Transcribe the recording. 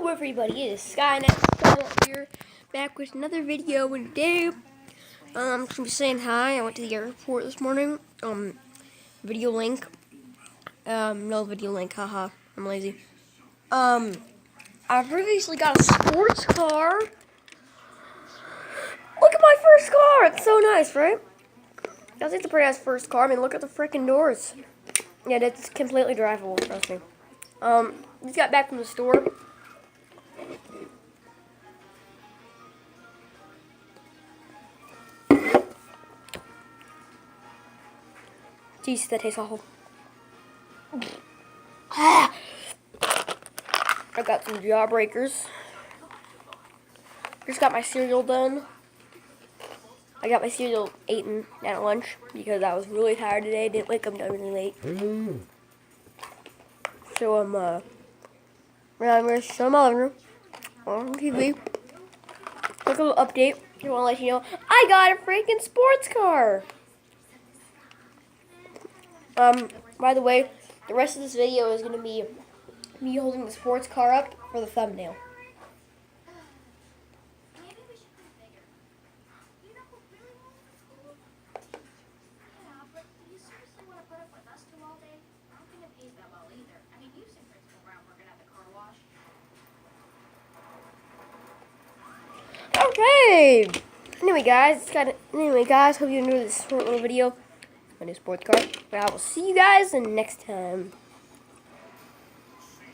Everybody, it is Skynet here, back with another video. And today, I'm just gonna be saying hi. I went to the airport this morning. Video link. No video link. Haha, I'm lazy. I previously got a sports car. Look at my first car. It's so nice, right? I think it's a pretty nice first car. I mean, look at the freaking doors. Yeah, it's completely drivable. Trust me. Just got back from the store. Jeez, that tastes awful. I got some Jawbreakers. Just got my cereal done. I got my cereal eaten at lunch because I was really tired today. Didn't wake up really late. So I'm gonna show my living room on TV. Quick little update. I want to let you know I got a freaking sports car. By the way, the rest of this video is gonna be me holding the sports car up for the thumbnail. Okay. Anyway, guys, hope you enjoyed this short little video. My new sports car. But I will see you guys next time.